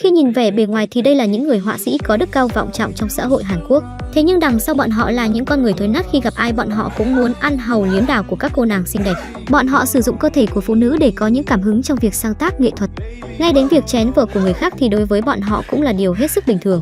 Khi nhìn vẻ bề ngoài thì đây là những người họa sĩ có đức cao vọng trọng trong xã hội Hàn Quốc. Thế nhưng đằng sau bọn họ là những con người thối nát, khi gặp ai bọn họ cũng muốn ăn hàu liếm đào của các cô nàng xinh đẹp. Bọn họ sử dụng cơ thể của phụ nữ để có những cảm hứng trong việc sáng tác nghệ thuật. Ngay đến việc chén vợ của người khác thì đối với bọn họ cũng là điều hết sức bình thường.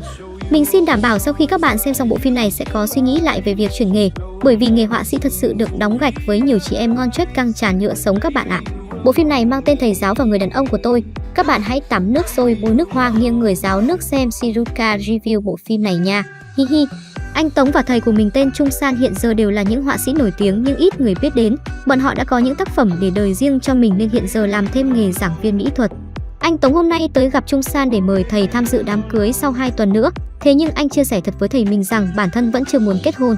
Mình xin đảm bảo sau khi các bạn xem xong bộ phim này sẽ có suy nghĩ lại về việc chuyển nghề, bởi vì nghề họa sĩ thật sự được đóng gạch với nhiều chị em ngon choét căng tràn nhựa sống các bạn ạ. Bộ phim này mang tên Thầy Giáo và Người Đàn Ông của Tôi. Các bạn hãy tắm nước sôi bôi nước hoa nghiêng người ráo nước xem Shiruka review bộ phim này nha. Hi hi. Anh Tống và thầy của mình tên Chung San hiện giờ đều là những họa sĩ nổi tiếng nhưng ít người biết đến. Bọn họ đã có những tác phẩm để đời riêng cho mình nên hiện giờ làm thêm nghề giảng viên mỹ thuật. Anh Tống hôm nay tới gặp Chung San để mời thầy tham dự đám cưới sau 2 tuần nữa. Thế nhưng anh chia sẻ thật với thầy mình rằng bản thân vẫn chưa muốn kết hôn.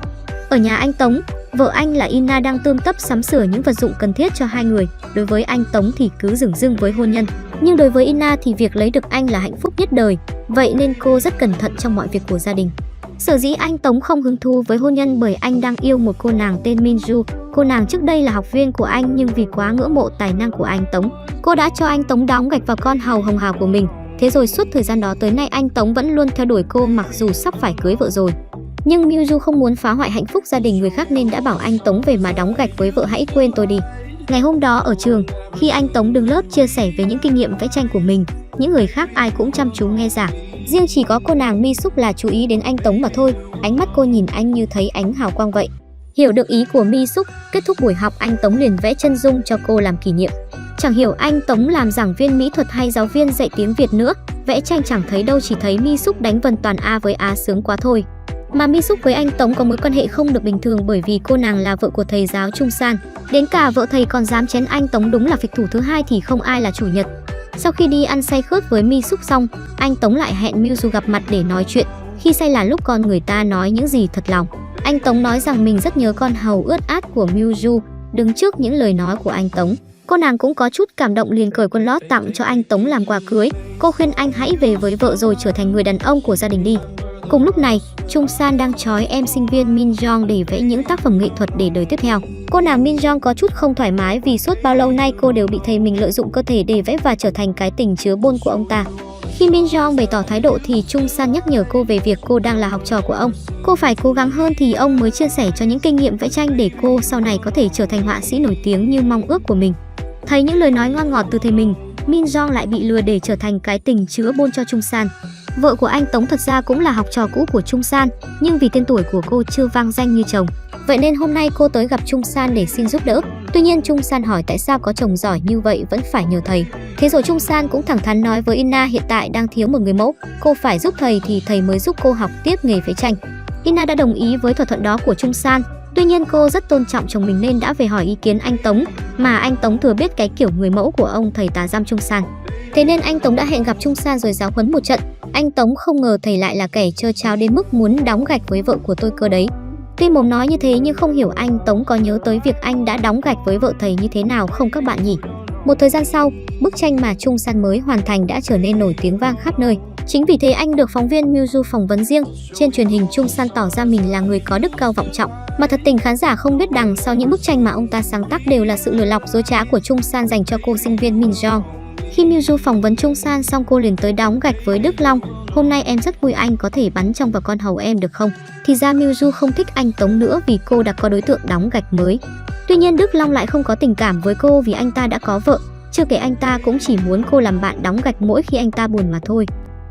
Ở nhà anh Tống, vợ anh là Ina đang tươm tất sắm sửa những vật dụng cần thiết cho hai người. Đối với anh Tống thì cứ dửng dưng với hôn nhân. Nhưng đối với Ina thì việc lấy được anh là hạnh phúc nhất đời. Vậy nên cô rất cẩn thận trong mọi việc của gia đình. Sở dĩ anh Tống không hứng thú với hôn nhân bởi anh đang yêu một cô nàng tên Minju. Cô nàng trước đây là học viên của anh nhưng vì quá ngưỡng mộ tài năng của anh Tống, cô đã cho anh Tống đóng gạch vào con hàu hồng hào của mình. Thế rồi suốt thời gian đó tới nay anh Tống vẫn luôn theo đuổi cô mặc dù sắp phải cưới vợ rồi. Nhưng Minju không muốn phá hoại hạnh phúc gia đình người khác nên đã bảo anh Tống về mà đóng gạch với vợ hãy quên tôi đi. Ngày hôm đó ở trường, khi anh Tống đứng lớp chia sẻ về những kinh nghiệm vẽ tranh của mình, những người khác ai cũng chăm chú nghe giảng. Riêng chỉ có cô nàng Mi Súc là chú ý đến anh Tống mà thôi, ánh mắt cô nhìn anh như thấy ánh hào quang vậy. Hiểu được ý của Mi Súc, kết thúc buổi học anh Tống liền vẽ chân dung cho cô làm kỷ niệm. Chẳng hiểu anh Tống làm giảng viên mỹ thuật hay giáo viên dạy tiếng Việt nữa, vẽ tranh chẳng thấy đâu, chỉ thấy Mi Súc đánh vần toàn A với A sướng quá thôi. Mà Mi Súc với anh Tống có mối quan hệ không được bình thường bởi vì cô nàng là vợ của thầy giáo Chung San. Đến cả vợ thầy còn dám chén anh Tống, đúng là phịch thủ thứ hai thì không ai là chủ nhật. Sau khi đi ăn say khướt với Mi Súc xong, anh Tống lại hẹn Minju gặp mặt để nói chuyện. Khi say là lúc con người ta nói những gì thật lòng. Anh Tống nói rằng mình rất nhớ con hầu ướt át của Minju. Đứng trước những lời nói của anh Tống, cô nàng cũng có chút cảm động liền cởi quần lót tặng cho anh Tống làm quà cưới. Cô khuyên anh hãy về với vợ rồi trở thành người đàn ông của gia đình đi. Cùng lúc này, Chung San đang trói em sinh viên Min Jong để vẽ những tác phẩm nghệ thuật để đời tiếp theo. Cô nàng Min Jong có chút không thoải mái vì suốt bao lâu nay cô đều bị thầy mình lợi dụng cơ thể để vẽ và trở thành cái tình chứa bôn của ông ta. Khi Min Jong bày tỏ thái độ thì Chung San nhắc nhở cô về việc cô đang là học trò của ông. Cô phải cố gắng hơn thì ông mới chia sẻ cho những kinh nghiệm vẽ tranh để cô sau này có thể trở thành họa sĩ nổi tiếng như mong ước của mình. Thấy những lời nói ngon ngọt từ thầy mình, Min Jong lại bị lừa để trở thành cái tình chứa bôn cho Chung San. Vợ của anh Tống thật ra cũng là học trò cũ của Chung San, nhưng vì tên tuổi của cô chưa vang danh như chồng. Vậy nên hôm nay cô tới gặp Chung San để xin giúp đỡ. Tuy nhiên Chung San hỏi tại sao có chồng giỏi như vậy vẫn phải nhờ thầy. Thế rồi Chung San cũng thẳng thắn nói với Ina hiện tại đang thiếu một người mẫu. Cô phải giúp thầy thì thầy mới giúp cô học tiếp nghề vẽ tranh. Ina đã đồng ý với thỏa thuận đó của Chung San. Tuy nhiên cô rất tôn trọng chồng mình nên đã về hỏi ý kiến anh Tống. Mà anh Tống thừa biết cái kiểu người mẫu của ông thầy tà dăm Chung San. Thế nên anh Tống đã hẹn gặp Chung San rồi giáo huấn một trận. Anh Tống không ngờ thầy lại là kẻ trơ tráo đến mức muốn đóng gạch với vợ của tôi cơ đấy. Tuy mồm nói như thế nhưng không hiểu anh Tống có nhớ tới việc anh đã đóng gạch với vợ thầy như thế nào không các bạn nhỉ? Một thời gian sau, bức tranh mà Chung San mới hoàn thành đã trở nên nổi tiếng vang khắp nơi. Chính vì thế anh được phóng viên Minju phỏng vấn riêng. Trên truyền hình Chung San tỏ ra mình là người có đức cao vọng trọng. Mà thật tình khán giả không biết đằng sau những bức tranh mà ông ta sáng tác đều là sự lừa lọc dối trá của Chung San dành cho cô sinh viên Min Jong. Khi Minju phỏng vấn Chung San xong cô liền tới đóng gạch với Đức Long. Hôm nay em rất vui, anh có thể bắn trong vào con hầu em được không? Thì ra Minju không thích anh Tống nữa vì cô đã có đối tượng đóng gạch mới. Tuy nhiên Đức Long lại không có tình cảm với cô vì anh ta đã có vợ. Chưa kể anh ta cũng chỉ muốn cô làm bạn đóng gạch mỗi khi anh ta buồn mà thôi.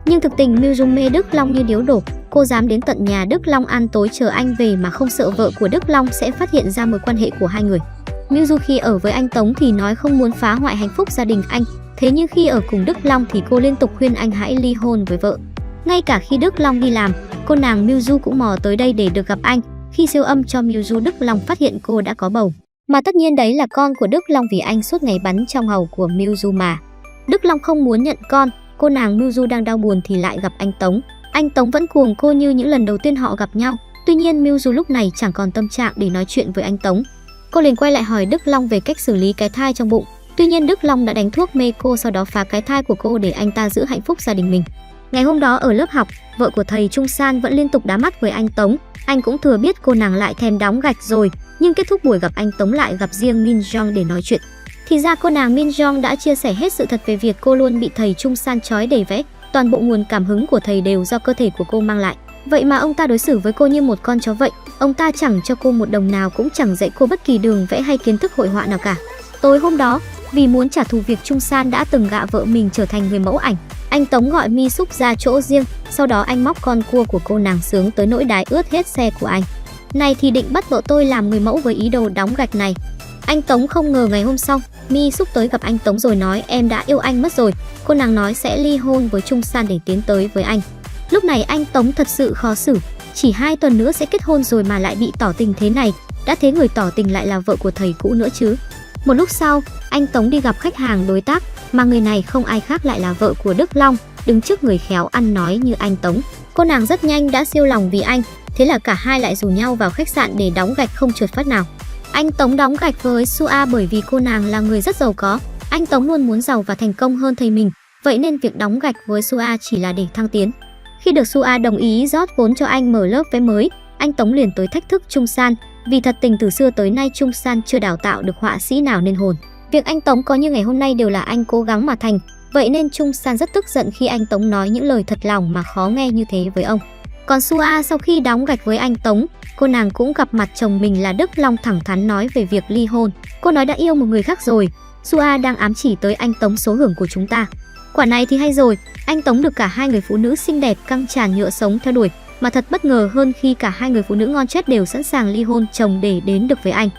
Nhưng thực tình Minju mê Đức Long như điếu đổ. Cô dám đến tận nhà Đức Long ăn tối chờ anh về mà không sợ vợ của Đức Long sẽ phát hiện ra mối quan hệ của hai người. Minju khi ở với anh Tống thì nói không muốn phá hoại hạnh phúc gia đình anh. Thế nhưng khi ở cùng Đức Long thì cô liên tục khuyên anh hãy ly hôn với vợ. Ngay cả khi Đức Long đi làm, cô nàng Minju cũng mò tới đây để được gặp anh. Khi siêu âm cho Minju, Đức Long phát hiện cô đã có bầu. Mà tất nhiên đấy là con của Đức Long vì anh suốt ngày bắn trong hầu của Minju mà. Đức Long không muốn nhận con, cô nàng Minju đang đau buồn thì lại gặp anh Tống. Anh Tống vẫn cuồng cô như những lần đầu tiên họ gặp nhau. Tuy nhiên Minju lúc này chẳng còn tâm trạng để nói chuyện với anh Tống. Cô liền quay lại hỏi Đức Long về cách xử lý cái thai trong bụng. Tuy nhiên Đức Long đã đánh thuốc mê cô, sau đó phá cái thai của cô để anh ta giữ hạnh phúc gia đình mình. Ngày hôm đó ở lớp học, vợ của thầy Chung San vẫn liên tục đá mắt với anh Tống. Anh cũng thừa biết cô nàng lại thèm đóng gạch rồi, nhưng kết thúc buổi gặp anh Tống lại gặp riêng Min Jong để nói chuyện. Thì ra cô nàng Min Jong đã chia sẻ hết sự thật về việc cô luôn bị thầy Chung San trói để vẽ. toàn bộ nguồn cảm hứng của thầy đều do cơ thể của cô mang lại. Vậy mà ông ta đối xử với cô như một con chó vậy. Ông ta chẳng cho cô một đồng nào, cũng chẳng dạy cô bất kỳ đường vẽ hay kiến thức hội họa nào cả. Tối hôm đó, vì muốn trả thù việc Chung San đã từng gạ vợ mình trở thành người mẫu ảnh, anh Tống gọi Mi Súc ra chỗ riêng, sau đó anh móc con cua của cô nàng sướng tới nỗi đái ướt hết xe của anh. Này thì định bắt vợ tôi làm người mẫu với ý đồ đóng gạch này. Anh Tống không ngờ ngày hôm sau, Mi Súc tới gặp anh Tống rồi nói em đã yêu anh mất rồi. Cô nàng nói sẽ ly hôn với Chung San để tiến tới với anh. Lúc này anh Tống thật sự khó xử, chỉ 2 tuần nữa sẽ kết hôn rồi mà lại bị tỏ tình thế này, đã thế người tỏ tình lại là vợ của thầy cũ nữa chứ. Một lúc sau, anh Tống đi gặp khách hàng đối tác, mà người này không ai khác lại là vợ của Đức Long, đứng trước người khéo ăn nói như anh Tống. Cô nàng rất nhanh đã siêu lòng vì anh, thế là cả hai lại rủ nhau vào khách sạn để đóng gạch không trượt phát nào. Anh Tống đóng gạch với Sua bởi vì cô nàng là người rất giàu có, anh Tống luôn muốn giàu và thành công hơn thầy mình, vậy nên việc đóng gạch với Sua chỉ là để thăng tiến. Khi được Sua đồng ý rót vốn cho anh mở lớp vẽ mới, anh Tống liền tới thách thức Chung San, vì thật tình từ xưa tới nay Chung San chưa đào tạo được họa sĩ nào nên hồn. Việc anh Tống có như ngày hôm nay đều là anh cố gắng mà thành, vậy nên Chung San rất tức giận khi anh Tống nói những lời thật lòng mà khó nghe như thế với ông. Còn Sua sau khi đóng gạch với anh Tống, cô nàng cũng gặp mặt chồng mình là Đức Long thẳng thắn nói về việc ly hôn. Cô nói đã yêu một người khác rồi. Sua đang ám chỉ tới anh Tống số hưởng của chúng ta. Quả này thì hay rồi, anh Tống được cả 2 người phụ nữ xinh đẹp căng tràn nhựa sống theo đuổi, mà thật bất ngờ hơn khi cả 2 người phụ nữ ngon chết đều sẵn sàng ly hôn chồng để đến được với anh.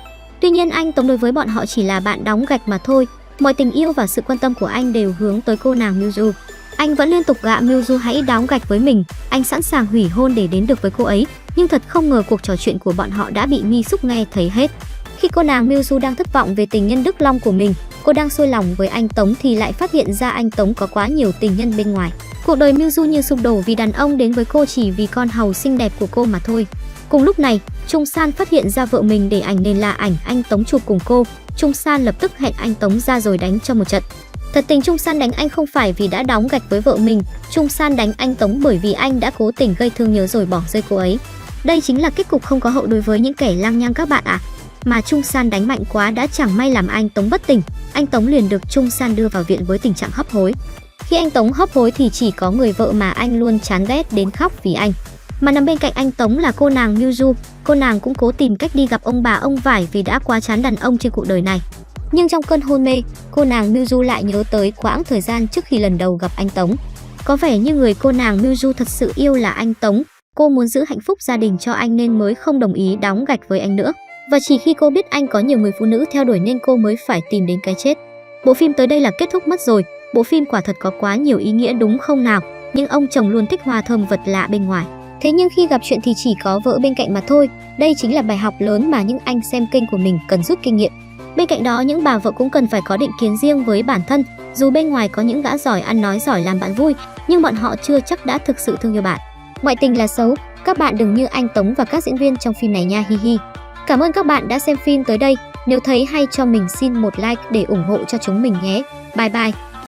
Tuy nhiên anh Tống đối với bọn họ chỉ là bạn đóng gạch mà thôi, mọi tình yêu và sự quan tâm của anh đều hướng tới cô nàng Miuju. Anh vẫn liên tục gạ Miuju hãy đóng gạch với mình, anh sẵn sàng hủy hôn để đến được với cô ấy, nhưng thật không ngờ cuộc trò chuyện của bọn họ đã bị Mi Súc nghe thấy hết. Khi cô nàng Miuju đang thất vọng về tình nhân Đức Long của mình, cô đang xuôi lòng với anh Tống thì lại phát hiện ra anh Tống có quá nhiều tình nhân bên ngoài. Cuộc đời Miuju như sụp đổ vì đàn ông đến với cô chỉ vì con hầu xinh đẹp của cô mà thôi. Cùng lúc này, Chung San phát hiện ra vợ mình để ảnh nên là ảnh anh Tống chụp cùng cô. Chung San lập tức hẹn anh Tống ra rồi đánh cho một trận. Thật tình Chung San đánh anh không phải vì đã đóng gạch với vợ mình, Chung San đánh anh Tống bởi vì anh đã cố tình gây thương nhớ rồi bỏ rơi cô ấy. Đây chính là kết cục không có hậu đối với những kẻ lăng nhăng các bạn ạ. Mà Chung San đánh mạnh quá đã chẳng may làm anh Tống bất tỉnh, anh Tống liền được Chung San đưa vào viện với tình trạng hấp hối. Khi anh Tống hấp hối thì chỉ có người vợ mà anh luôn chán ghét đến khóc vì anh. Mà nằm bên cạnh anh Tống là cô nàng Miuju, cô nàng cũng cố tìm cách đi gặp ông bà ông vải vì đã quá chán đàn ông trên cuộc đời này. Nhưng trong cơn hôn mê, cô nàng Miuju lại nhớ tới quãng thời gian trước khi lần đầu gặp anh Tống. Có vẻ như người cô nàng Miuju thật sự yêu là anh Tống, cô muốn giữ hạnh phúc gia đình cho anh nên mới không đồng ý đóng gạch với anh nữa. Và chỉ khi cô biết anh có nhiều người phụ nữ theo đuổi nên cô mới phải tìm đến cái chết. Bộ phim tới đây là kết thúc mất rồi, bộ phim quả thật có quá nhiều ý nghĩa đúng không nào? Nhưng ông chồng luôn thích hoa thơm vật lạ bên ngoài. Thế nhưng khi gặp chuyện thì chỉ có vợ bên cạnh mà thôi. Đây chính là bài học lớn mà những anh xem kênh của mình cần rút kinh nghiệm. Bên cạnh đó những bà vợ cũng cần phải có định kiến riêng với bản thân. Dù bên ngoài có những gã giỏi ăn nói giỏi làm bạn vui, nhưng bọn họ chưa chắc đã thực sự thương yêu bạn. Ngoại tình là xấu, các bạn đừng như anh Tống và các diễn viên trong phim này nha, hi hi. Cảm ơn các bạn đã xem phim tới đây. Nếu thấy hay cho mình xin một like để ủng hộ cho chúng mình nhé. Bye bye.